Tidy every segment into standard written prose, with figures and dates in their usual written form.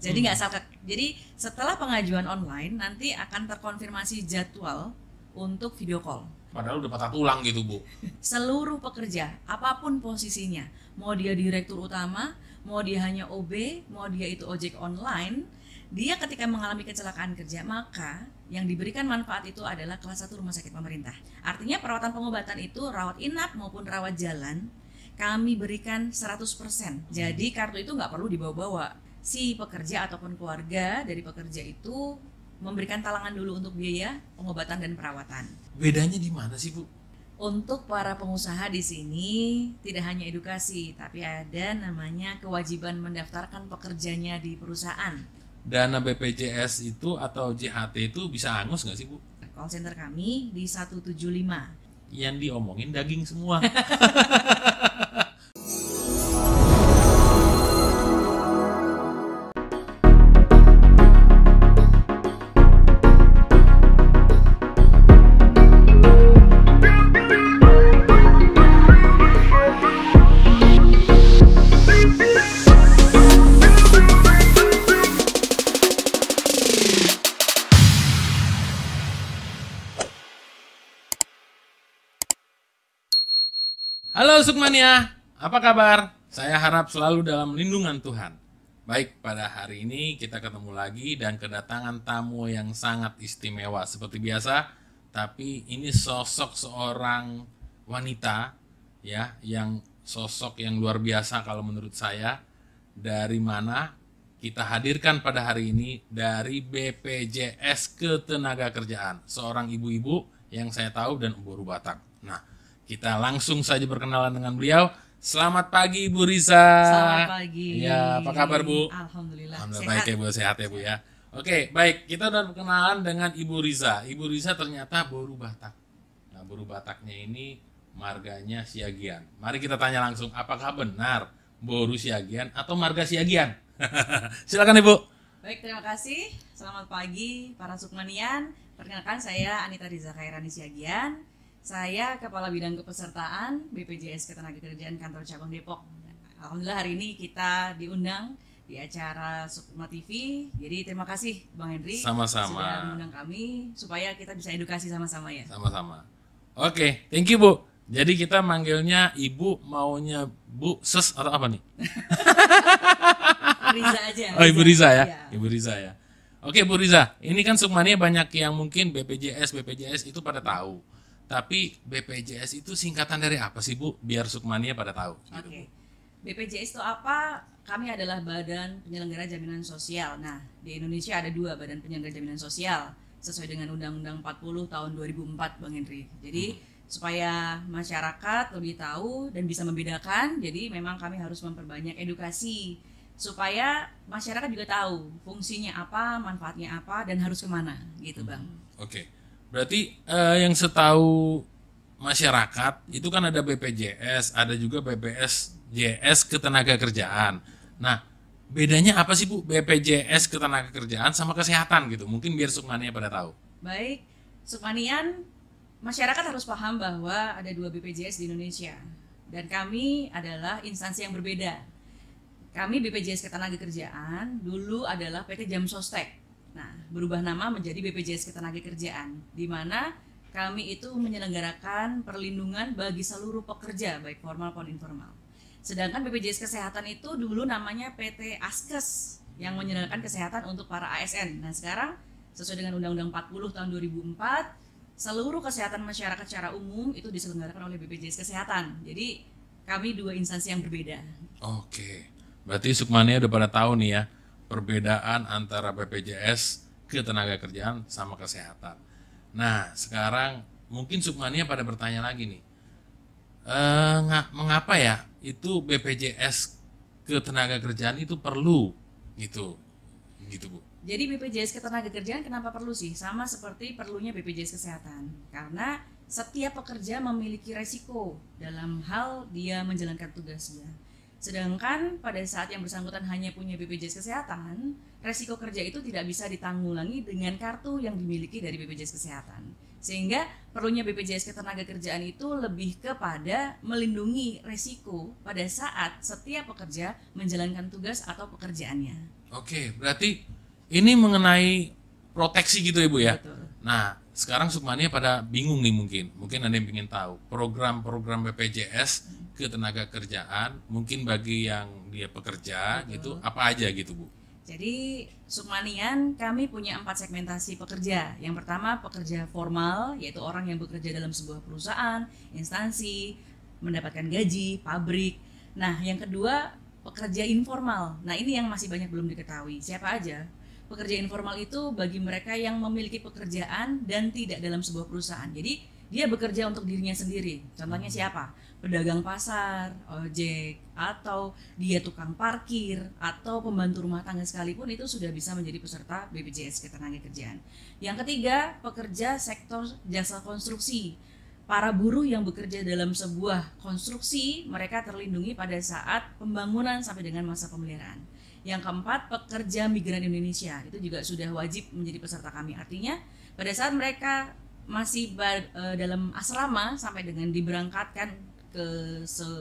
Jadi nggak salah. Jadi setelah pengajuan online nanti akan terkonfirmasi jadwal untuk video call. Padahal udah patah tulang gitu, Bu. Seluruh pekerja, apapun posisinya, mau dia direktur utama, mau dia hanya OB, mau dia itu ojek online, dia ketika mengalami kecelakaan kerja, maka yang diberikan manfaat itu adalah kelas 1 rumah sakit pemerintah. Artinya perawatan pengobatan itu rawat inap maupun rawat jalan kami berikan 100%. Jadi kartu itu nggak perlu dibawa-bawa. Si pekerja ataupun keluarga dari pekerja itu memberikan talangan dulu untuk biaya pengobatan dan perawatan. Bedanya di mana sih, Bu? Untuk para pengusaha di sini tidak hanya edukasi, tapi ada namanya kewajiban mendaftarkan pekerjanya di perusahaan. Dana BPJS itu atau JHT itu bisa angus nggak sih, Bu? Call center kami di 175. Yang diomongin daging semua. Halo Sukmania, apa kabar? Saya harap selalu dalam lindungan Tuhan. Baik, pada hari ini kita ketemu lagi dan kedatangan tamu yang sangat istimewa seperti biasa. Tapi ini sosok seorang wanita ya, yang sosok yang luar biasa kalau menurut saya. Dari mana kita hadirkan pada hari ini? Dari BPJS Ketenagakerjaan, seorang ibu-ibu yang saya tahu dan buru Batak. Nah, kita langsung saja berkenalan dengan beliau. Selamat pagi Ibu Riza. Selamat pagi. Ya, apa kabar Bu? Alhamdulillah. Alhamdulillah Sehat. baik ya Bu, sehat ya Bu ya. Oke, baik. Kita udah berkenalan dengan Ibu Riza. Ibu Riza ternyata boru Batak. Nah, boru Bataknya ini marganya Siagian. Mari kita tanya langsung, apakah benar boru Siagian atau marga Siagian? Silakan Ibu. Baik, terima kasih. Selamat pagi para Sukmanian. Perkenalkan saya Anita Riza Khairani Siagian. Saya Kepala Bidang Kepesertaan BPJS Ketenagakerjaan Kantor Cabang Depok. Alhamdulillah hari ini kita diundang di acara Sukma TV. Jadi terima kasih Bang Henry Sama-sama. sudah mengundang kami supaya kita bisa edukasi sama-sama ya. Sama-sama. Oke, thank you Bu. Jadi kita manggilnya Ibu, maunya Bu Ses atau apa nih? Riza aja. Oh Ibu Riza ya, Iya. Ibu Riza ya. Oke Bu Riza, ini kan Sukmania banyak yang mungkin BPJS itu pada tahu. Tapi BPJS itu singkatan dari apa sih Bu? Biar Sukmania pada tahu. Gitu, Oke. Bu. BPJS itu apa? Kami adalah Badan Penyelenggara Jaminan Sosial. Nah, di Indonesia ada 2 Badan Penyelenggara Jaminan Sosial sesuai dengan Undang-Undang 40 tahun 2004, Bang Henry. Jadi supaya masyarakat lebih tahu dan bisa membedakan, jadi memang kami harus memperbanyak edukasi supaya masyarakat juga tahu fungsinya apa, manfaatnya apa, dan harus kemana, gitu Bang. Oke. Berarti yang setahu masyarakat itu kan ada BPJS, ada juga BPSJS Ketenagakerjaan. Nah, bedanya apa sih Bu BPJS Ketenagakerjaan sama kesehatan gitu? Mungkin biar Sukmania pada tahu. Baik, Sukmanian, masyarakat harus paham bahwa ada 2 BPJS di Indonesia dan kami adalah instansi yang berbeda. Kami BPJS Ketenagakerjaan dulu adalah PT Jam Sostek. Nah, berubah nama menjadi BPJS Ketenagakerjaan, di mana kami itu menyelenggarakan perlindungan bagi seluruh pekerja, baik formal maupun informal. Sedangkan BPJS Kesehatan itu dulu namanya PT Askes, yang menyelenggarakan kesehatan untuk para ASN. Nah, sekarang sesuai dengan Undang-Undang 40 tahun 2004, seluruh kesehatan masyarakat secara umum itu diselenggarakan oleh BPJS Kesehatan. Jadi, kami 2 instansi yang berbeda. Oke. Berarti Sukmania udah pada tahu nih ya perbedaan antara BPJS Ketenagakerjaan sama kesehatan. Nah, sekarang mungkin Sukmania pada bertanya lagi nih. Mengapa ya itu BPJS Ketenagakerjaan itu perlu gitu. Gitu, Bu. Jadi BPJS Ketenagakerjaan kenapa perlu sih? Sama seperti perlunya BPJS Kesehatan. Karena setiap pekerja memiliki resiko dalam hal dia menjalankan tugasnya. Sedangkan pada saat yang bersangkutan hanya punya BPJS Kesehatan, resiko kerja itu tidak bisa ditanggulangi dengan kartu yang dimiliki dari BPJS Kesehatan. Sehingga perlunya BPJS Ketenagakerjaan itu lebih kepada melindungi resiko pada saat setiap pekerja menjalankan tugas atau pekerjaannya. Oke, berarti ini mengenai proteksi gitu ya Bu ya. Betul. Nah, sekarang Sukmania pada bingung nih mungkin ada yang ingin tahu program-program BPJS Ketenagakerjaan mungkin bagi yang dia pekerja gitu apa aja gitu Bu. Jadi Sukmanian kami punya 4 segmentasi pekerja. Yang pertama pekerja formal, yaitu orang yang bekerja dalam sebuah perusahaan, instansi, mendapatkan gaji, pabrik. Nah yang kedua pekerja informal. Nah ini yang masih banyak belum diketahui. Siapa aja? Pekerja informal itu bagi mereka yang memiliki pekerjaan dan tidak dalam sebuah perusahaan. Jadi dia bekerja untuk dirinya sendiri. Contohnya siapa? Pedagang pasar, ojek, atau dia tukang parkir, atau pembantu rumah tangga sekalipun itu sudah bisa menjadi peserta BPJS Ketenagakerjaan. Yang ketiga, pekerja sektor jasa konstruksi. Para buruh yang bekerja dalam sebuah konstruksi, mereka terlindungi pada saat pembangunan sampai dengan masa pemeliharaan. Yang keempat, pekerja migran Indonesia. Itu juga sudah wajib menjadi peserta kami. Artinya, pada saat mereka masih dalam asrama sampai dengan diberangkatkan ke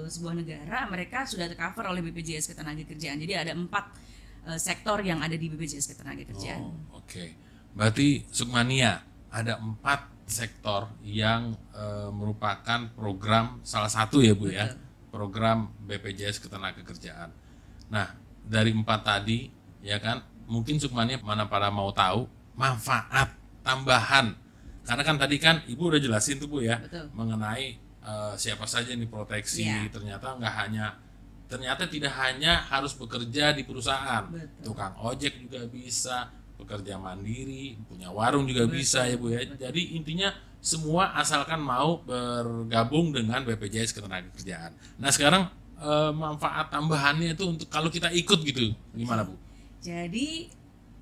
sebuah negara, mereka sudah tercover oleh BPJS Ketenagakerjaan. Jadi ada 4 sektor yang ada di BPJS Ketenagakerjaan. Oke. Berarti Sukmania ada 4 sektor yang merupakan program salah satu ya Bu. Betul. Ya, program BPJS Ketenagakerjaan. Nah, dari 4 tadi ya kan, mungkin Sukmania mana pada mau tahu manfaat tambahan. Karena kan tadi kan Ibu udah jelasin tuh Bu ya. Betul. Mengenai siapa saja nih proteksi. Ternyata tidak hanya harus bekerja di perusahaan. Betul. Tukang ojek juga bisa, pekerja mandiri, punya warung juga bisa ya Bu ya. Jadi intinya semua asalkan mau bergabung dengan BPJS Ketenagakerjaan. Nah sekarang manfaat tambahannya itu untuk kalau kita ikut gitu gimana Bu? Jadi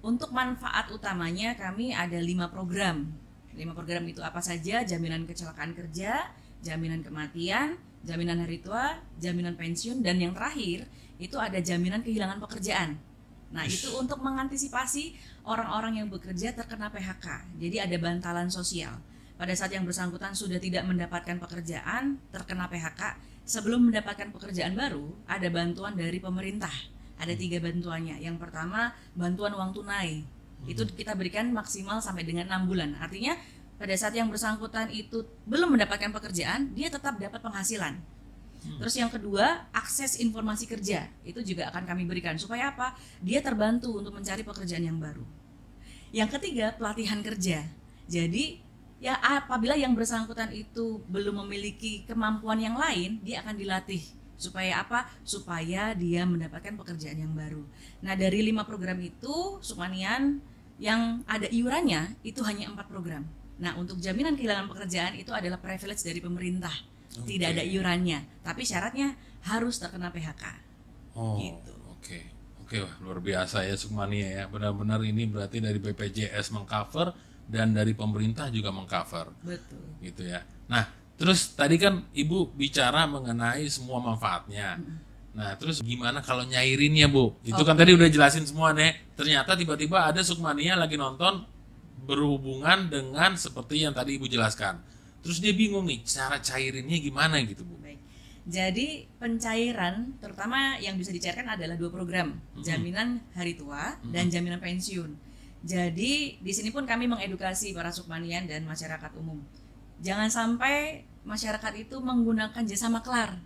untuk manfaat utamanya kami ada 5 program. 5 program itu apa saja? Jaminan kecelakaan kerja, jaminan kematian, jaminan hari tua, jaminan pensiun, dan yang terakhir itu ada jaminan kehilangan pekerjaan. Nah itu untuk mengantisipasi orang-orang yang bekerja terkena PHK. Jadi ada bantalan sosial. Pada saat yang bersangkutan sudah tidak mendapatkan pekerjaan, terkena PHK, sebelum mendapatkan pekerjaan baru, ada bantuan dari pemerintah. Ada 3 bantuannya. Yang pertama bantuan uang tunai. Itu kita berikan maksimal sampai dengan 6 bulan. Artinya pada saat yang bersangkutan itu belum mendapatkan pekerjaan, dia tetap dapat penghasilan. Terus yang kedua, akses informasi kerja. Itu juga akan kami berikan. Supaya apa? Dia terbantu untuk mencari pekerjaan yang baru. Yang ketiga, pelatihan kerja. Jadi, ya apabila yang bersangkutan itu belum memiliki kemampuan yang lain, dia akan dilatih. Supaya apa? Supaya dia mendapatkan pekerjaan yang baru. Nah, dari 5 program itu, Sukmanian yang ada iurannya itu hanya 4 program. Nah, untuk jaminan kehilangan pekerjaan itu adalah privilege dari pemerintah. Tidak ada iurannya, tapi syaratnya harus terkena PHK. Gitu. Oke, wah, luar biasa ya Sukmania ya. Benar-benar ini berarti dari BPJS mengcover dan dari pemerintah juga mengcover. Betul. Gitu ya. Nah, terus tadi kan Ibu bicara mengenai semua manfaatnya. Nah, terus gimana kalau nyairinnya Bu? Itu kan tadi udah jelasin semua nih. Ternyata tiba-tiba ada Sukmania lagi nonton berhubungan dengan seperti yang tadi Ibu jelaskan. Terus dia bingung nih, cara cairinnya gimana gitu Bu? Baik. Jadi pencairan terutama yang bisa dicairkan adalah 2 program, jaminan hari tua dan jaminan pensiun. Jadi di sini pun kami mengedukasi para Sukmanian dan masyarakat umum. Jangan sampai masyarakat itu menggunakan jasa maklar.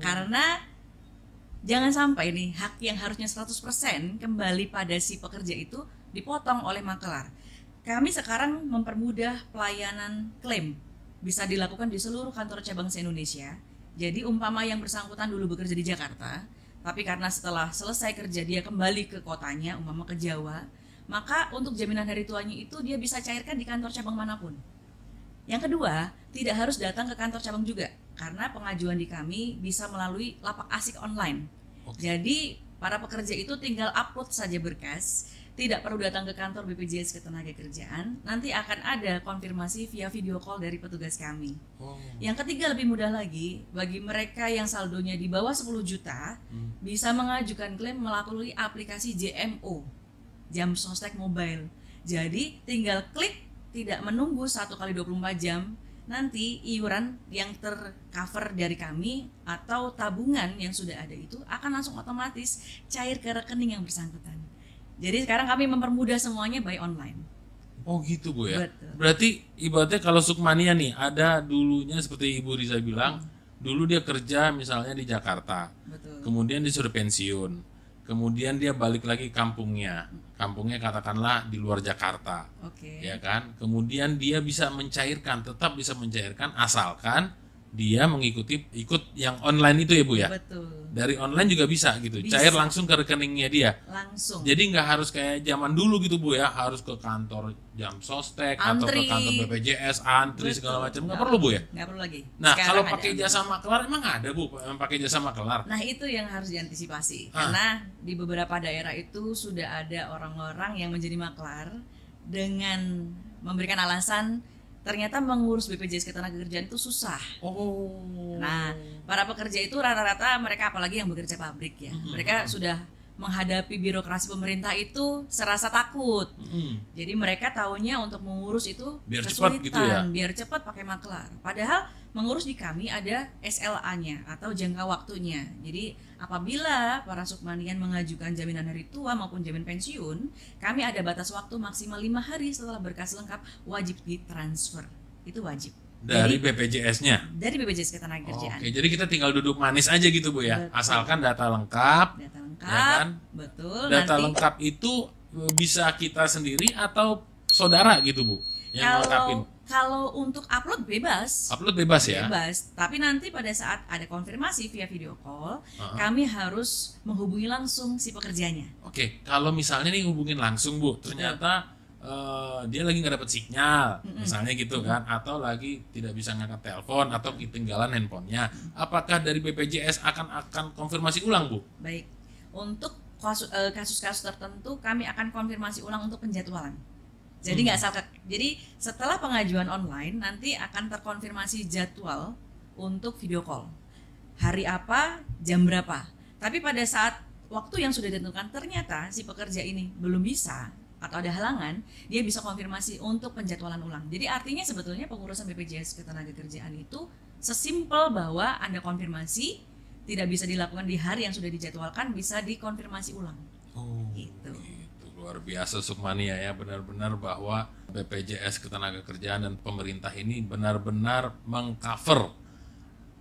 Karena jangan sampai nih hak yang harusnya 100% kembali pada si pekerja itu dipotong oleh maklar. Kami sekarang mempermudah pelayanan klaim. Bisa dilakukan di seluruh kantor cabang se-Indonesia. Jadi umpama yang bersangkutan dulu bekerja di Jakarta, tapi karena setelah selesai kerja dia kembali ke kotanya, umpama ke Jawa, maka untuk jaminan hari tuanya itu dia bisa cairkan di kantor cabang manapun. Yang kedua, tidak harus datang ke kantor cabang juga, karena pengajuan di kami bisa melalui lapak asik online. Jadi para pekerja itu tinggal upload saja berkas, tidak perlu datang ke kantor BPJS Ketenagakerjaan, nanti akan ada konfirmasi via video call dari petugas kami. Yang ketiga lebih mudah lagi, bagi mereka yang saldonya di bawah 10 juta, bisa mengajukan klaim melalui aplikasi JMO, Jam Sostek Mobile. Jadi tinggal klik, tidak menunggu 1 kali 24 jam, nanti iuran yang tercover dari kami atau tabungan yang sudah ada itu akan langsung otomatis cair ke rekening yang bersangkutan. Jadi sekarang kami mempermudah semuanya by online. Oh gitu Bu ya. Betul. Berarti ibaratnya kalau Sukmania nih ada dulunya seperti Ibu Riza bilang, dulu dia kerja misalnya di Jakarta. Betul. Kemudian dia sudah pensiun. Kemudian dia balik lagi kampungnya. Kampungnya katakanlah di luar Jakarta. Oke. Ya kan? Kemudian dia bisa mencairkan, tetap bisa mencairkan asalkan dia ikut yang online itu ya Bu ya. Betul. Dari online juga bisa gitu. Bisa. Cair langsung ke rekeningnya dia. Langsung. Jadi nggak harus kayak zaman dulu gitu Bu ya, harus ke kantor jam sostek atau ke Antri. kantor BPJS antri Betul. segala macam. Nggak perlu Bu ya. Nggak perlu lagi. Nah Sekarang kalau ada pakai jasa maklar emang ada Bu, yang pakai jasa maklar. Nah itu yang harus diantisipasi karena di beberapa daerah itu sudah ada orang-orang yang menjadi maklar dengan memberikan alasan ternyata mengurus BPJS Ketenagakerjaan itu susah. Oh. Nah para pekerja itu rata-rata mereka apalagi yang bekerja pabrik ya, mereka sudah menghadapi birokrasi pemerintah itu serasa takut. Jadi mereka taunya untuk mengurus itu Biar cepat kesulitan, gitu ya? biar cepat pakai maklar. Padahal mengurus di kami ada SLA-nya atau jangka waktunya. Jadi apabila para sukmanian mengajukan jaminan hari tua maupun jaminan pensiun, kami ada batas waktu maksimal 5 hari setelah berkas lengkap wajib ditransfer. Itu wajib. Dari Jadi, BPJS-nya. dari BPJS Ketenagakerjaan. Oke, jadi kita tinggal duduk manis aja gitu Bu ya. Betul. Asalkan data lengkap. Data lengkap, Ya kan? betul. Data nanti lengkap itu bisa kita sendiri atau saudara gitu Bu yang lengkapin. kalau untuk upload bebas. Upload bebas ya. Bebas, tapi nanti pada saat ada konfirmasi via video call, kami harus menghubungi langsung si pekerjanya. Oke, kalau misalnya nih hubungin langsung Bu, ternyata dia lagi nggak dapet sinyal, misalnya gitu kan, atau lagi tidak bisa ngangkat telepon atau ketinggalan handphonenya, apakah dari BPJS akan konfirmasi ulang Bu? Baik, untuk kasus-kasus tertentu kami akan konfirmasi ulang untuk penjadwalan. Jadi nggak salah. Jadi setelah pengajuan online nanti akan terkonfirmasi jadwal untuk video call. Hari apa, jam berapa. Tapi pada saat waktu yang sudah ditentukan ternyata si pekerja ini belum bisa atau ada halangan, dia bisa konfirmasi untuk penjadwalan ulang. Jadi artinya sebetulnya pengurusan BPJS Ketenagakerjaan itu sesimpel bahwa Anda konfirmasi tidak bisa dilakukan di hari yang sudah dijadwalkan, bisa dikonfirmasi ulang. Oh, Gitu. luar biasa Sukmania ya, benar-benar bahwa BPJS Ketenagakerjaan dan pemerintah ini benar-benar mengcover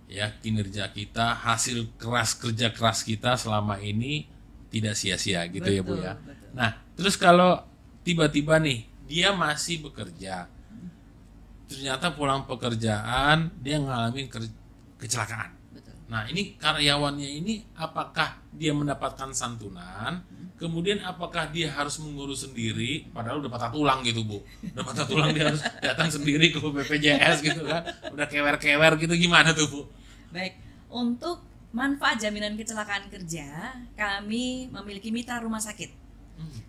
ya kinerja kita, hasil kerja keras kita selama ini tidak sia-sia gitu. Betul, ya Bu ya. betul. Nah terus kalau tiba-tiba nih dia masih bekerja, ternyata pulang pekerjaan dia ngalamin kecelakaan. Betul. Nah ini karyawannya ini apakah dia mendapatkan santunan? Kemudian apakah dia harus mengurus sendiri, padahal udah patah tulang gitu Bu, udah patah tulang dia harus datang sendiri ke BPJS gitu kan, udah kewer-kewer gitu, gimana tuh Bu? Baik, untuk manfaat jaminan kecelakaan kerja, kami memiliki mitra rumah sakit.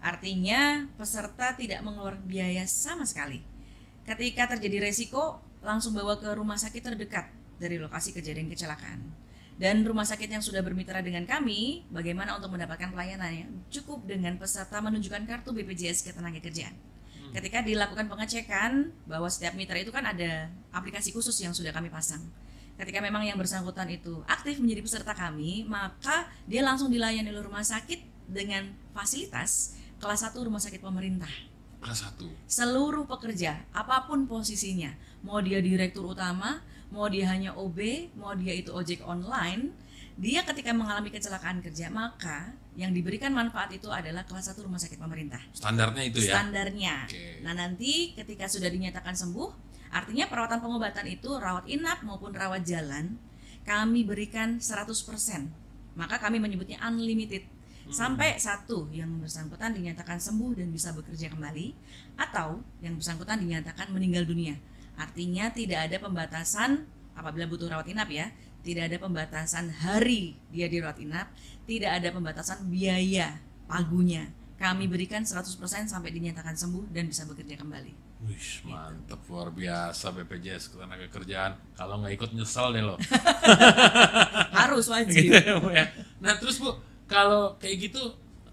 Artinya peserta tidak mengeluarkan biaya sama sekali. Ketika terjadi resiko, langsung bawa ke rumah sakit terdekat dari lokasi kejadian kecelakaan. Dan rumah sakit yang sudah bermitra dengan kami, bagaimana untuk mendapatkan pelayanannya? Cukup dengan peserta menunjukkan kartu BPJS Ketenagakerjaan. Ketika dilakukan pengecekan bahwa setiap mitra itu kan ada aplikasi khusus yang sudah kami pasang. Ketika memang yang bersangkutan itu aktif menjadi peserta kami, maka dia langsung dilayani oleh rumah sakit dengan fasilitas kelas 1 rumah sakit pemerintah. Kelas 1. Seluruh pekerja, apapun posisinya, mau dia direktur utama, mau dia hanya OB, mau dia itu ojek online, dia ketika mengalami kecelakaan kerja, maka yang diberikan manfaat itu adalah kelas 1 rumah sakit pemerintah. Standarnya itu ya? Standarnya. Oke. Nah nanti ketika sudah dinyatakan sembuh, artinya perawatan pengobatan itu rawat inap maupun rawat jalan, kami berikan 100%. Maka kami menyebutnya unlimited. Sampai satu yang bersangkutan dinyatakan sembuh dan bisa bekerja kembali, atau yang bersangkutan dinyatakan meninggal dunia. Artinya tidak ada pembatasan apabila butuh rawat inap ya, tidak ada pembatasan hari dia dirawat inap, tidak ada pembatasan biaya pagunya. Kami berikan 100% sampai dinyatakan sembuh dan bisa bekerja kembali. Wih, mantep, luar biasa BPJS Ketenagakerjaan. Kalau nggak ikut nyesel deh lo. Harus wajib. Gitu ya, Bu, ya. Nah terus Bu, kalau kayak gitu,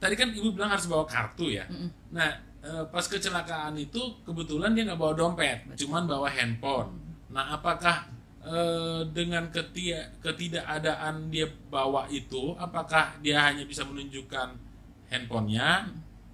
tadi kan Ibu bilang harus bawa kartu ya. Nah pas kecelakaan itu kebetulan dia nggak bawa dompet, cuman bawa handphone. Nah, apakah dengan ketidakadaan dia bawa itu, apakah dia hanya bisa menunjukkan handphonenya,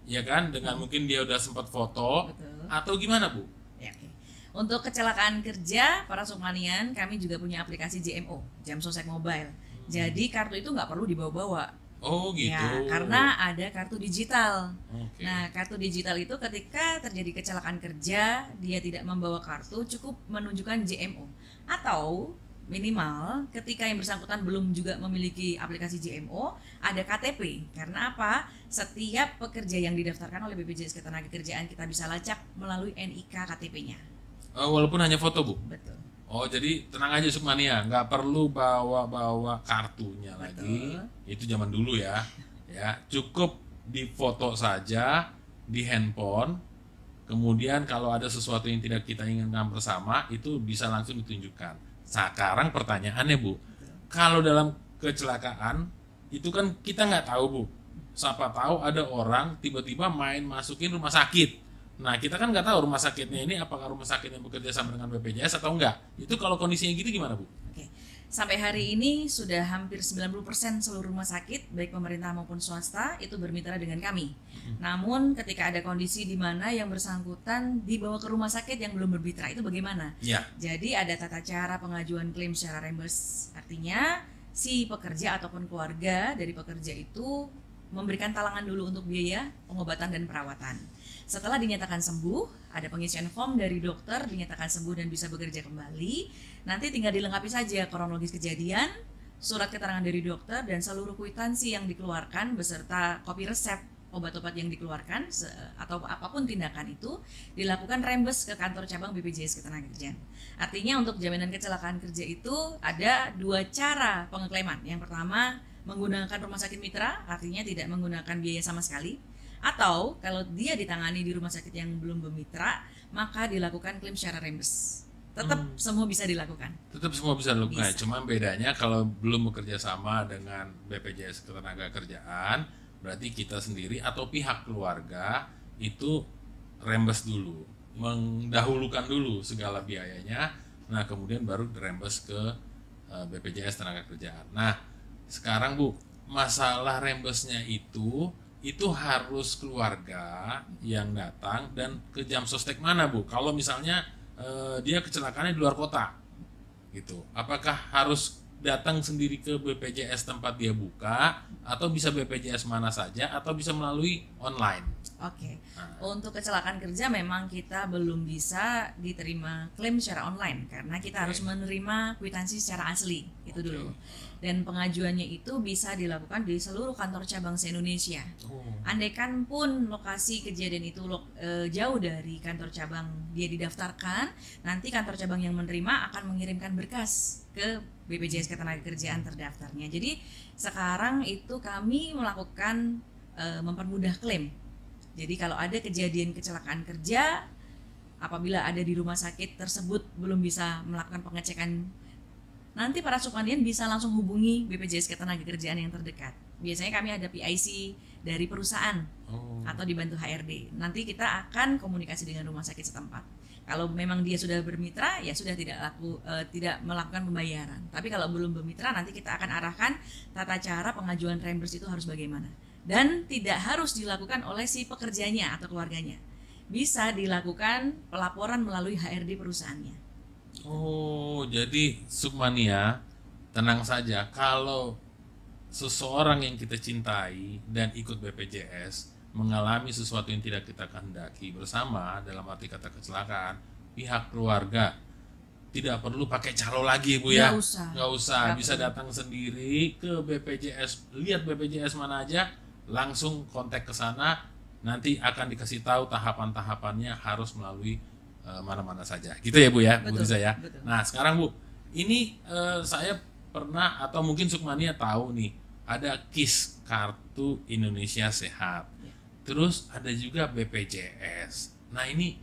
ya kan? Dengan mungkin dia udah sempat foto, Betul. atau gimana, Bu? Ya, oke. Untuk kecelakaan kerja para Sukmanian, kami juga punya aplikasi JMO, Jam Sosek Mobile. Jadi kartu itu nggak perlu dibawa-bawa. Oh gitu. Ya, karena ada kartu digital. Oke. Nah, kartu digital itu ketika terjadi kecelakaan kerja, dia tidak membawa kartu, cukup menunjukkan JMO. Atau minimal ketika yang bersangkutan belum juga memiliki aplikasi JMO, ada KTP. Karena apa? Setiap pekerja yang didaftarkan oleh BPJS Ketenagakerjaan kita bisa lacak melalui NIK KTP-nya. Walaupun hanya foto, Bu? Betul. Oh, jadi tenang aja Sukmania, nggak perlu bawa kartunya lagi. Itu zaman dulu ya. Ya, cukup difoto saja di handphone. Kemudian kalau ada sesuatu yang tidak kita inginkan bersama, itu bisa langsung ditunjukkan. Sekarang pertanyaannya, Bu, kalau dalam kecelakaan itu kan kita nggak tahu, Bu. Siapa tahu ada orang tiba-tiba main masukin rumah sakit. Nah, kita kan nggak tahu rumah sakitnya ini apakah rumah sakit yang bekerja sama dengan BPJS atau enggak. Itu kalau kondisinya gitu gimana, Bu? Oke. Sampai hari ini sudah hampir 90% seluruh rumah sakit, baik pemerintah maupun swasta, itu bermitra dengan kami. Namun ketika ada kondisi di mana yang bersangkutan dibawa ke rumah sakit yang belum bermitra, itu bagaimana? Ya. Jadi ada tata cara pengajuan klaim secara reimburse. Artinya si pekerja ataupun keluarga dari pekerja itu memberikan talangan dulu untuk biaya pengobatan dan perawatan. Setelah dinyatakan sembuh, ada pengisian form dari dokter, dinyatakan sembuh dan bisa bekerja kembali. Nanti tinggal dilengkapi saja kronologis kejadian, surat keterangan dari dokter, dan seluruh kwitansi yang dikeluarkan beserta kopi resep obat-obat yang dikeluarkan atau apapun tindakan itu dilakukan rembes ke kantor cabang BPJS Ketenagakerjaan. Artinya untuk jaminan kecelakaan kerja itu ada dua cara pengeklaiman. Yang pertama, menggunakan rumah sakit mitra, artinya tidak menggunakan biaya sama sekali. Atau kalau dia ditangani di rumah sakit yang belum bermitra, maka dilakukan klaim secara reimburse. Tetap semua bisa dilakukan. Tetap semua bisa dilakukan. Bisa. Cuma bedanya kalau belum bekerja sama dengan BPJS Ketenagakerjaan, berarti kita sendiri atau pihak keluarga itu reimburse dulu, mendahulukan dulu segala biayanya. Nah, kemudian baru direimburse ke BPJS Ketenagakerjaan. Nah, sekarang Bu, masalah reimburse-nya itu harus keluarga yang datang dan ke jam sostek mana, Bu? Kalau misalnya dia kecelakaannya di luar kota gitu, apakah harus datang sendiri ke BPJS tempat dia buka, atau bisa BPJS mana saja, atau bisa melalui online? Oke. Untuk kecelakaan kerja memang kita belum bisa diterima klaim secara online karena kita harus menerima kwitansi secara asli, itu dulu. Dan pengajuannya itu bisa dilakukan di seluruh kantor cabang se-Indonesia. Andaikan pun lokasi kejadian itu jauh dari kantor cabang dia didaftarkan, nanti kantor cabang yang menerima akan mengirimkan berkas ke BPJS Ketenagakerjaan terdaftarnya. Jadi sekarang itu kami melakukan mempermudah klaim. Jadi kalau ada kejadian kecelakaan kerja, apabila ada di rumah sakit tersebut belum bisa melakukan pengecekan, nanti para Sukmanian bisa langsung hubungi BPJS Ketenagakerjaan yang terdekat. Biasanya kami ada PIC dari perusahaan atau dibantu HRD. Nanti kita akan komunikasi dengan rumah sakit setempat. Kalau memang dia sudah bermitra, ya sudah tidak melakukan pembayaran. Tapi kalau belum bermitra, nanti kita akan arahkan tata cara pengajuan reimburse itu harus bagaimana. Dan tidak harus dilakukan oleh si pekerjanya atau keluarganya. Bisa dilakukan pelaporan melalui HRD perusahaannya. Oh, jadi Sukmania, tenang saja. Kalau seseorang yang kita cintai dan ikut BPJS mengalami sesuatu yang tidak kita kehendaki bersama, dalam arti kata kecelakaan, pihak keluarga tidak perlu pakai calo lagi, Bu ya. Nggak usah. Bisa datang sendiri ke BPJS, lihat BPJS mana aja, langsung kontak ke sana. Nanti akan dikasih tahu tahapan-tahapannya harus melalui mana-mana saja. Gitu ya, Bu ya, Bu Riza ya. Betul. Nah, sekarang Bu, ini saya pernah atau mungkin Sukmania tahu nih, ada KIS, Kartu Indonesia Sehat. Terus ada juga BPJS. Nah, ini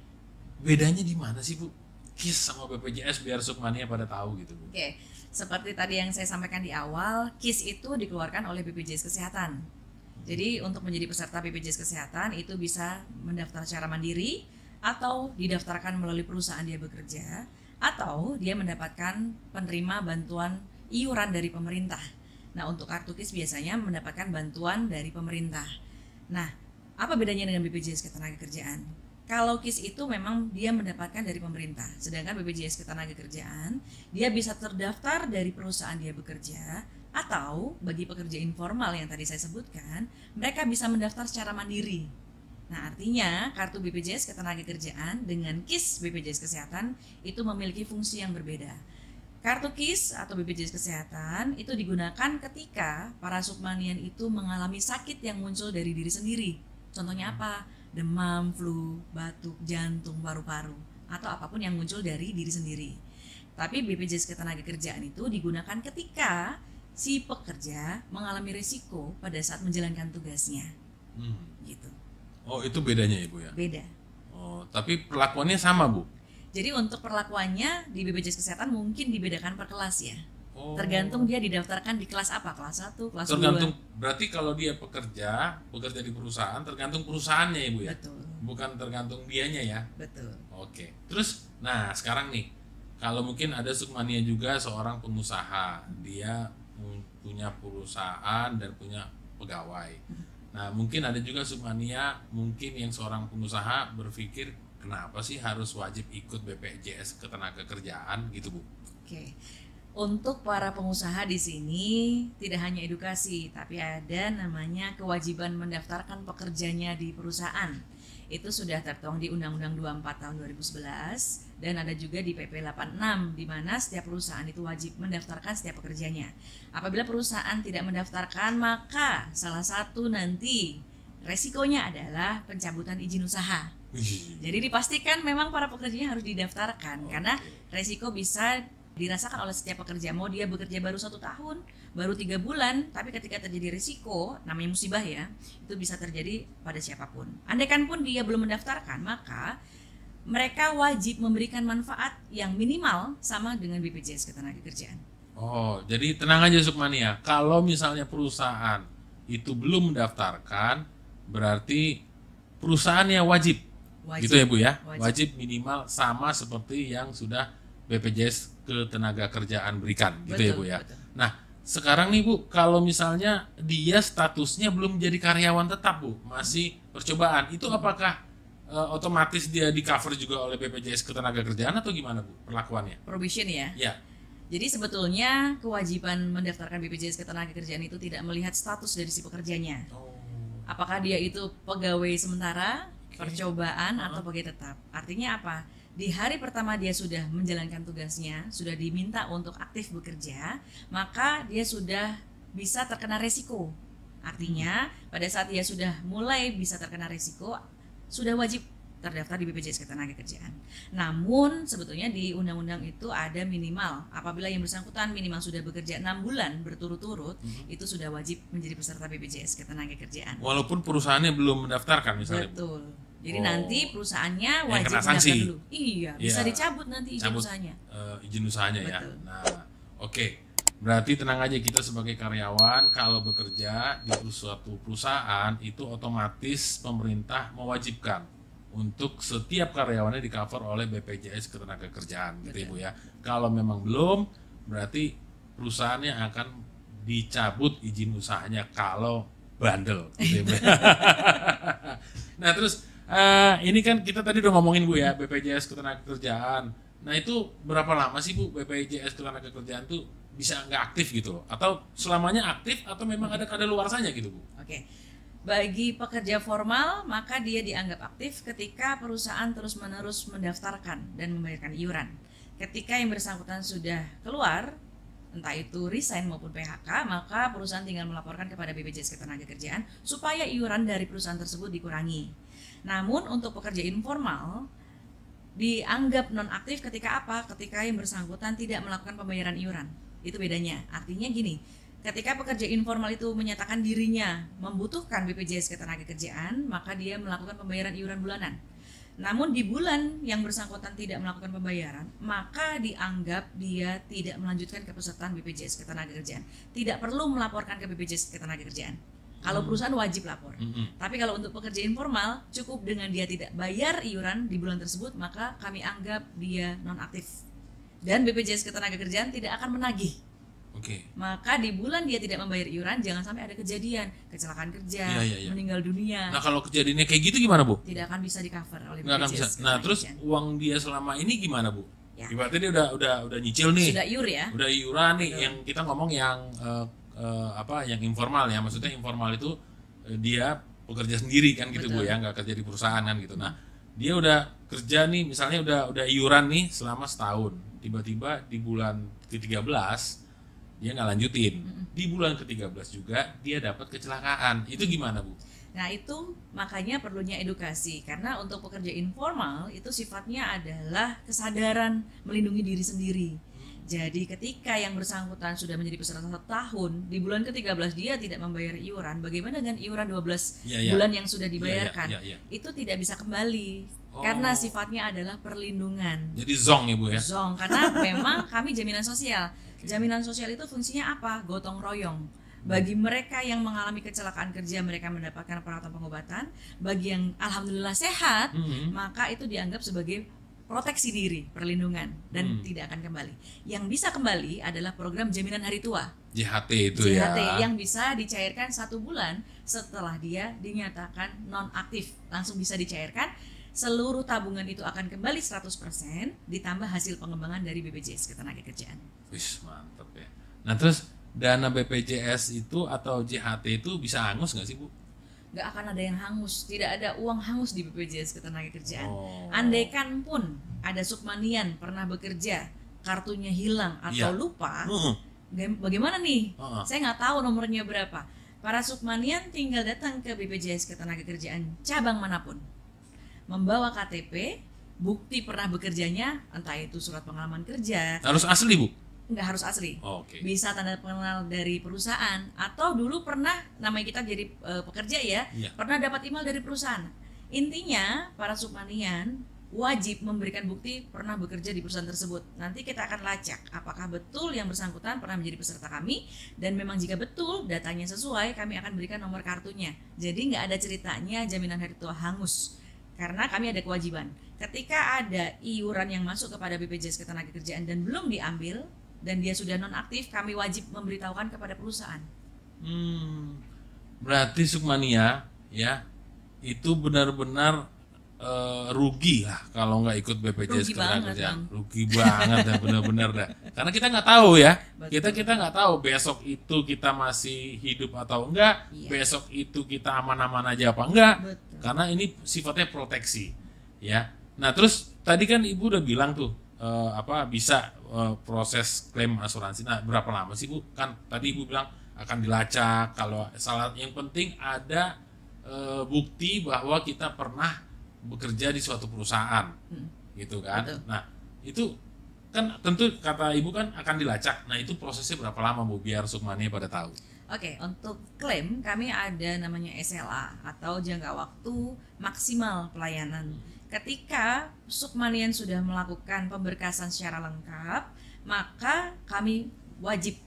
bedanya di mana sih, Bu? KIS sama BPJS biar Sukmania pada tahu gitu, Bu. Oke, seperti tadi yang saya sampaikan di awal, KIS itu dikeluarkan oleh BPJS Kesehatan. Jadi untuk menjadi peserta BPJS Kesehatan itu bisa mendaftar secara mandiri atau didaftarkan melalui perusahaan dia bekerja, atau dia mendapatkan penerima bantuan iuran dari pemerintah. Nah, untuk kartu KIS biasanya mendapatkan bantuan dari pemerintah. Nah, apa bedanya dengan BPJS Ketenagakerjaan? Kalau KIS itu memang dia mendapatkan dari pemerintah, sedangkan BPJS Ketenagakerjaan dia bisa terdaftar dari perusahaan dia bekerja, atau bagi pekerja informal yang tadi saya sebutkan, mereka bisa mendaftar secara mandiri. Nah, artinya kartu BPJS Ketenagakerjaan dengan KIS BPJS Kesehatan itu memiliki fungsi yang berbeda. Kartu KIS atau BPJS Kesehatan itu digunakan ketika para submanian itu mengalami sakit yang muncul dari diri sendiri. Contohnya apa? Demam, flu, batuk, jantung, paru-paru, atau apapun yang muncul dari diri sendiri. Tapi BPJS Ketenagakerjaan itu digunakan ketika si pekerja mengalami risiko pada saat menjalankan tugasnya. Gitu. Oh, itu bedanya ya, Bu ya? Beda. Oh, tapi perlakuannya sama, Bu? Jadi untuk perlakuannya di BPJS Kesehatan mungkin dibedakan per kelas ya. Oh. Tergantung dia didaftarkan di kelas apa, kelas 1, kelas 2. Tergantung, berarti kalau dia bekerja di perusahaan, tergantung perusahaannya ya, Bu ya? Betul. Bukan tergantung dianya ya? Betul. Oke. Terus, nah sekarang nih, kalau mungkin ada submania juga seorang pengusaha, dia punya perusahaan dan punya pegawai. Nah, mungkin ada juga submania, mungkin yang seorang pengusaha berpikir, kenapa sih harus wajib ikut BPJS Ketenagakerjaan gitu, Bu? Oke. Untuk para pengusaha di sini tidak hanya edukasi, tapi ada namanya kewajiban mendaftarkan pekerjanya di perusahaan. Itu sudah tertuang di Undang-Undang 24 tahun 2011 dan ada juga di PP 86 di mana setiap perusahaan itu wajib mendaftarkan setiap pekerjanya. Apabila perusahaan tidak mendaftarkan, maka salah satu nanti resikonya adalah pencabutan izin usaha. Jadi dipastikan memang para pekerjanya harus didaftarkan karena resiko bisa dirasakan oleh setiap pekerja. Mau dia bekerja baru 1 tahun, baru 3 bulan, tapi ketika terjadi risiko, namanya musibah ya, itu bisa terjadi pada siapapun. Andaikan pun dia belum mendaftarkan, maka mereka wajib memberikan manfaat yang minimal sama dengan BPJS Ketenagakerjaan. Oh, jadi tenang aja submania. Kalau misalnya perusahaan itu belum mendaftarkan, berarti perusahaannya wajib. Gitu ya, Bu ya? Wajib minimal sama seperti yang sudah BPJS Ketenagakerjaan berikan, gitu ya, Bu ya. Betul. Nah, sekarang nih, Bu, kalau misalnya dia statusnya belum jadi karyawan tetap, Bu, masih percobaan, itu apakah otomatis dia di cover juga oleh BPJS Ketenagakerjaan atau gimana, Bu, perlakuannya? Probation ya? Ya. Jadi sebetulnya kewajiban mendaftarkan BPJS Ketenagakerjaan itu tidak melihat status dari si pekerjanya. Apakah dia itu pegawai sementara, percobaan, atau pegawai tetap. Artinya apa? Di hari pertama dia sudah menjalankan tugasnya, sudah diminta untuk aktif bekerja, maka dia sudah bisa terkena resiko. Artinya pada saat dia sudah mulai bisa terkena resiko, sudah wajib terdaftar di BPJS Ketenagakerjaan. Namun sebetulnya di undang-undang itu ada minimal, apabila yang bersangkutan minimal sudah bekerja 6 bulan berturut-turut, itu sudah wajib menjadi peserta BPJS Ketenagakerjaan. Walaupun perusahaannya belum mendaftarkan misalnya. Betul. Jadi nanti perusahaannya yang wajib kena sanksi mendaftar dulu. Iya, bisa Ya, dicabut nanti izin cabut, usahanya. Izin usahanya ya. Betul. Nah, oke. Berarti tenang aja, kita sebagai karyawan kalau bekerja di suatu perusahaan itu otomatis pemerintah mewajibkan untuk setiap karyawannya di cover oleh BPJS Ketenagakerjaan, gitu ya, Bu ya. Kalau memang belum, berarti perusahaannya akan dicabut izin usahanya kalau bandel, gitu ya, Bu. Nah, terus ini kan kita tadi udah ngomongin, Bu ya, BPJS Ketenagakerjaan. Nah, itu berapa lama sih, Bu, BPJS Ketenagakerjaan tuh bisa nggak aktif gitu loh? Atau selamanya aktif atau memang ada kadaluarsanya gitu, Bu? Oke. Bagi pekerja formal, maka dia dianggap aktif ketika perusahaan terus-menerus mendaftarkan dan membayarkan iuran. Ketika yang bersangkutan sudah keluar, entah itu resign maupun PHK, maka perusahaan tinggal melaporkan kepada BPJS Ketenagakerjaan supaya iuran dari perusahaan tersebut dikurangi. Namun untuk pekerja informal dianggap nonaktif ketika apa? Ketika yang bersangkutan tidak melakukan pembayaran iuran. Itu bedanya. Artinya gini, ketika pekerja informal itu menyatakan dirinya membutuhkan BPJS Ketenagakerjaan, maka dia melakukan pembayaran iuran bulanan. Namun di bulan yang bersangkutan tidak melakukan pembayaran, maka dianggap dia tidak melanjutkan kepesertaan BPJS Ketenagakerjaan. Tidak perlu melaporkan ke BPJS Ketenagakerjaan. Kalau perusahaan wajib lapor. Tapi kalau untuk pekerja informal, cukup dengan dia tidak bayar iuran di bulan tersebut, maka kami anggap dia nonaktif. dan BPJS Ketenagakerjaan tidak akan menagih. Oke. Maka di bulan dia tidak membayar iuran, jangan sampai ada kejadian kecelakaan kerja, Iya. meninggal dunia, Nah kalau kejadiannya kayak gitu gimana Bu? tidak akan bisa di cover oleh Nggak akan bisa. BPJS Nah terus Ketenagakerjaan. uang dia selama ini gimana Bu? Ya. Ibaratnya dia udah nyicil nih, Sudah iur ya. udah iuran nih. Betul. Yang kita ngomong yang yang informal ya, maksudnya informal itu dia pekerja sendiri kan gitu Bu Betul. ya, nggak kerja di perusahaan kan gitu. Nah dia udah kerja nih, misalnya udah iuran nih selama setahun, tiba-tiba di bulan ke-13 dia nggak lanjutin, di bulan ke-13 juga dia dapat kecelakaan, itu gimana Bu? Nah itu makanya perlunya edukasi, karena untuk pekerja informal itu sifatnya adalah kesadaran melindungi diri sendiri. Jadi ketika yang bersangkutan sudah menjadi peserta 1 tahun, di bulan ke-13 dia tidak membayar iuran, bagaimana dengan iuran 12 Iya. bulan yang sudah dibayarkan? Iya. Itu tidak bisa kembali, Oh. karena sifatnya adalah perlindungan. Jadi zong ya Bu ya? Zong, karena memang kami jaminan sosial. Jaminan sosial itu fungsinya apa? Gotong royong. Bagi mereka yang mengalami kecelakaan kerja, mereka mendapatkan perawatan pengobatan. Bagi yang alhamdulillah sehat, maka itu dianggap sebagai proteksi diri, perlindungan, dan tidak akan kembali. Yang bisa kembali adalah program jaminan hari tua, JHT itu JHT, ya. yang bisa dicairkan 1 bulan setelah dia dinyatakan nonaktif, langsung bisa dicairkan. Seluruh tabungan itu akan kembali 100% ditambah hasil pengembangan dari BPJS Ketenagakerjaan. Wis mantep ya. Nah terus dana BPJS itu atau JHT itu bisa hangus nggak sih Bu? Nggak akan ada yang hangus, tidak ada uang hangus di BPJS Ketenagakerjaan. Oh. Andaikan pun ada Sukmanian pernah bekerja, kartunya hilang atau Iya. lupa, Heeh. bagaimana nih? Heeh. Saya nggak tahu nomornya berapa. Para Sukmanian tinggal datang ke BPJS Ketenagakerjaan cabang manapun, membawa KTP, bukti pernah bekerjanya, entah itu surat pengalaman kerja, Harus asli Bu? nggak harus asli. Oke. Bisa tanda pengenal dari perusahaan, atau dulu pernah, namanya kita jadi pekerja ya, Iya. pernah dapat email dari perusahaan. Intinya para Sukmanian wajib memberikan bukti pernah bekerja di perusahaan tersebut. Nanti kita akan lacak apakah betul yang bersangkutan pernah menjadi peserta kami, dan memang jika betul datanya sesuai, kami akan berikan nomor kartunya. Jadi nggak ada ceritanya jaminan hari tua hangus, karena kami ada kewajiban. Ketika ada iuran yang masuk kepada BPJS Ketenagakerjaan dan belum diambil, dan dia sudah nonaktif, kami wajib memberitahukan kepada perusahaan. Berarti Sukmania ya itu benar-benar rugi lah kalau nggak ikut BPJS Rugi banget, Ketenagakerjaan. Bang. Rugi banget ya benar-benar dah. Karena kita nggak tahu ya. Betul. Kita nggak tahu besok itu kita masih hidup atau enggak. Iya. Besok itu kita aman-aman aja apa enggak. Betul. Karena ini sifatnya proteksi ya. Nah terus tadi kan Ibu udah bilang tuh bisa proses klaim asuransi. Nah berapa lama sih Bu? Kan tadi Ibu bilang akan dilacak. Kalau salah, yang penting ada bukti bahwa kita pernah bekerja di suatu perusahaan, gitu kan? Betul. Nah itu kan tentu kata Ibu kan akan dilacak. Nah itu prosesnya berapa lama Bu biar Sukmania pada tahu? Oke, untuk klaim kami ada namanya SLA atau jangka waktu maksimal pelayanan. Ketika Sukmanian sudah melakukan pemberkasan secara lengkap, maka kami wajib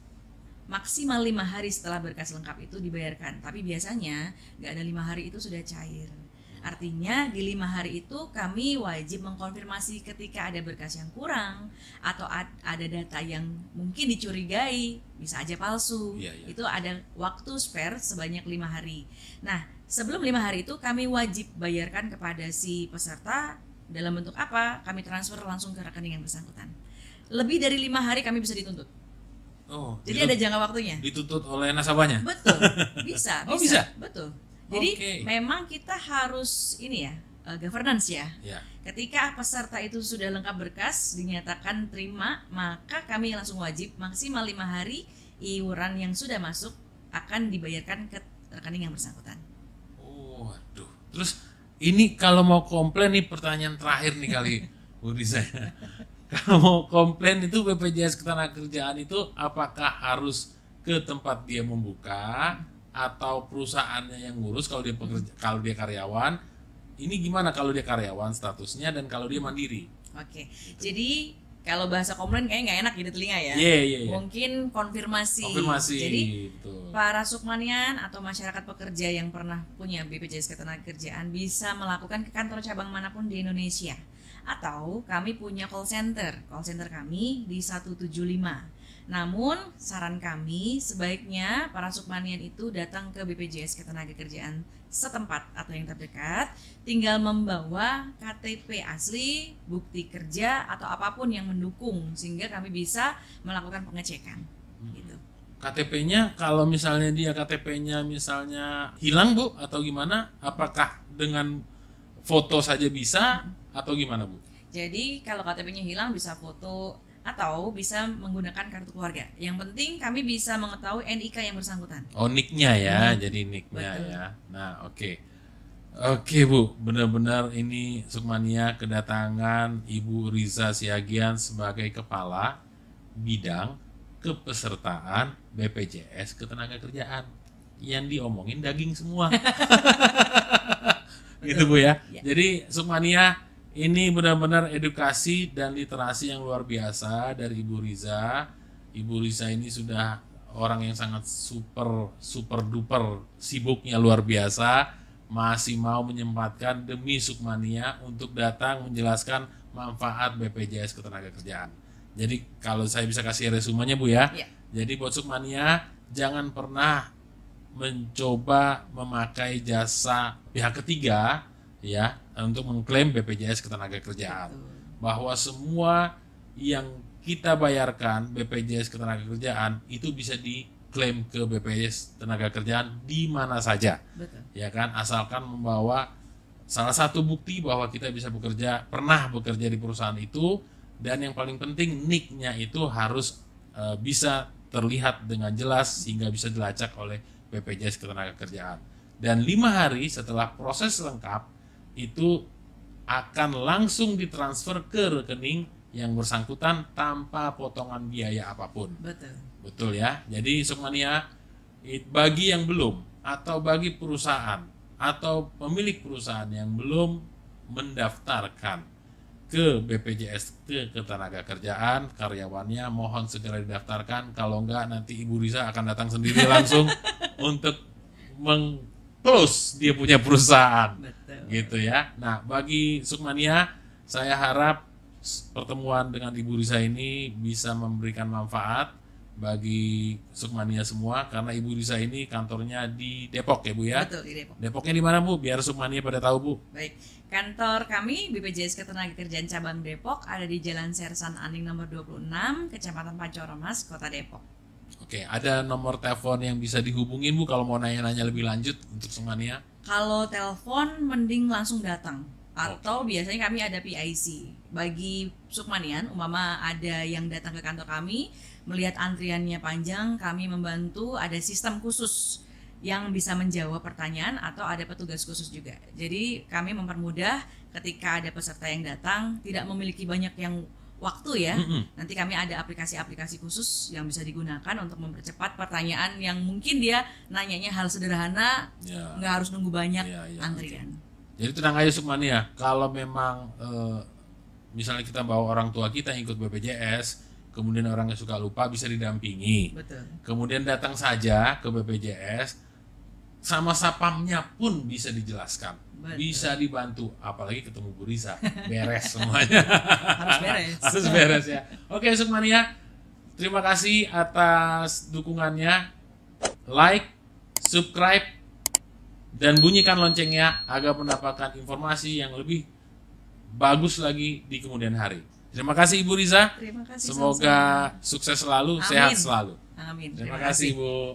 maksimal 5 hari setelah berkas lengkap itu dibayarkan. Tapi biasanya nggak ada 5 hari itu sudah cair. Artinya di 5 hari itu kami wajib mengkonfirmasi ketika ada berkas yang kurang atau ada data yang mungkin dicurigai, bisa aja palsu. Iya, iya. Itu ada waktu spare sebanyak 5 hari. Nah, sebelum 5 hari itu kami wajib bayarkan kepada si peserta dalam bentuk apa? Kami transfer langsung ke rekening yang bersangkutan. Lebih dari 5 hari kami bisa dituntut. Oh, Jadi ada jangka waktunya. dituntut oleh nasabahnya? Betul, bisa. Oh, bisa? Betul. Jadi Oke. memang kita harus ini ya, governance ya. Ya. Ketika peserta itu sudah lengkap berkas, dinyatakan terima, maka kami langsung wajib maksimal 5 hari iuran yang sudah masuk akan dibayarkan ke rekening yang bersangkutan. Oh, aduh. Terus ini kalau mau komplain nih pertanyaan terakhir nih kali Bu Risa. Kalau mau komplain itu BPJS Ketenagakerjaan itu apakah harus ke tempat dia membuka atau perusahaannya yang ngurus kalau dia pekerja, kalau dia karyawan? Ini gimana kalau dia karyawan statusnya dan kalau dia mandiri? Oke. Jadi kalau bahasa komplain kayaknya nggak enak di telinga ya. Iya. Mungkin konfirmasi. Konfirmasi. Jadi betul. para Sukmanian atau masyarakat pekerja yang pernah punya BPJS Ketenagakerjaan bisa melakukan ke kantor cabang manapun di Indonesia. atau kami punya call center. Call center kami di 175. Namun saran kami sebaiknya para sukmanian itu datang ke BPJS Ketenagakerjaan setempat atau yang terdekat, tinggal membawa KTP asli, bukti kerja atau apapun yang mendukung sehingga kami bisa melakukan pengecekan. Gitu. KTP-nya kalau misalnya dia KTP-nya misalnya hilang Bu atau gimana? Apakah dengan foto saja bisa atau gimana Bu? Jadi kalau KTP-nya hilang bisa foto atau bisa menggunakan kartu keluarga. Yang penting kami bisa mengetahui NIK yang bersangkutan. Oh, nick-nya ya, jadi nick-nya ya. Nah, oke. Oke Bu, benar-benar ini Sukmania kedatangan Ibu Riza Siagian sebagai Kepala Bidang Kepesertaan BPJS Ketenagakerjaan. Yang diomongin daging semua. Gitu Bu ya. Jadi Sukmania, ini benar-benar edukasi dan literasi yang luar biasa dari Ibu Riza. Ibu Riza ini sudah orang yang sangat super duper sibuknya luar biasa, masih mau menyempatkan demi Sukmania untuk datang menjelaskan manfaat BPJS Ketenagakerjaan. Jadi kalau saya bisa kasih resumenya Bu ya. Jadi buat Sukmania, jangan pernah mencoba memakai jasa pihak ketiga ya untuk mengklaim BPJS Ketenagakerjaan. Bahwa semua yang kita bayarkan BPJS Ketenagakerjaan itu bisa diklaim ke BPJS Ketenagakerjaan di mana saja. Betul. Ya kan, asalkan membawa salah satu bukti bahwa kita bisa pernah bekerja di perusahaan itu, dan yang paling penting nick-nya itu harus bisa terlihat dengan jelas sehingga bisa dilacak oleh BPJS Ketenagakerjaan. Dan 5 hari setelah proses lengkap itu akan langsung ditransfer ke rekening yang bersangkutan tanpa potongan biaya apapun. Betul ya. Jadi Sukmania, bagi yang belum atau bagi perusahaan atau pemilik perusahaan yang belum mendaftarkan ke BPJS Ketenagakerjaan karyawannya, mohon segera didaftarkan. Kalau enggak nanti Ibu Riza akan datang sendiri langsung untuk close dia punya perusahaan. Betul. Gitu ya. Nah, bagi Sukmania, saya harap pertemuan dengan Ibu Riza ini bisa memberikan manfaat bagi Sukmania semua, karena Ibu Riza ini kantornya di Depok ya Bu ya. Betul, di Depok. Depoknya di mana Bu? Biar Sukmania pada tahu Bu. Baik. Kantor kami BPJS Ketenagakerjaan Cabang Depok ada di Jalan Sersan Aning nomor 26, Kecamatan Pancoromas, Kota Depok. Oke, ada nomor telepon yang bisa dihubungin Bu kalau mau nanya-nanya lebih lanjut untuk Sukmania? Kalau telepon mending langsung datang, atau biasanya kami ada PIC. Bagi Sukmanian, umpama ada yang datang ke kantor kami melihat antriannya panjang, kami membantu, ada sistem khusus yang bisa menjawab pertanyaan atau ada petugas khusus juga. Jadi kami mempermudah ketika ada peserta yang datang tidak memiliki banyak yang waktu ya. Nanti kami ada aplikasi-aplikasi khusus yang bisa digunakan untuk mempercepat pertanyaan yang mungkin dia nanyanya hal sederhana, nggak harus nunggu banyak antrian. Jadi tenang aja Sukmania, kalau memang misalnya kita bawa orang tua kita yang ikut BPJS, kemudian orangnya suka lupa, bisa didampingi. Betul. Kemudian datang saja ke BPJS, sama sapamnya pun bisa dijelaskan. Betul. Bisa dibantu, apalagi ketemu Bu Riza, beres semuanya. Harus beres ya. Oke Sukmania, terima kasih atas dukungannya. Like, subscribe, dan bunyikan loncengnya agar mendapatkan informasi yang lebih bagus lagi di kemudian hari. Terima kasih Ibu Riza. Terima kasih. Semoga sukses selalu, sehat selalu. Amin. Terima kasih Bu.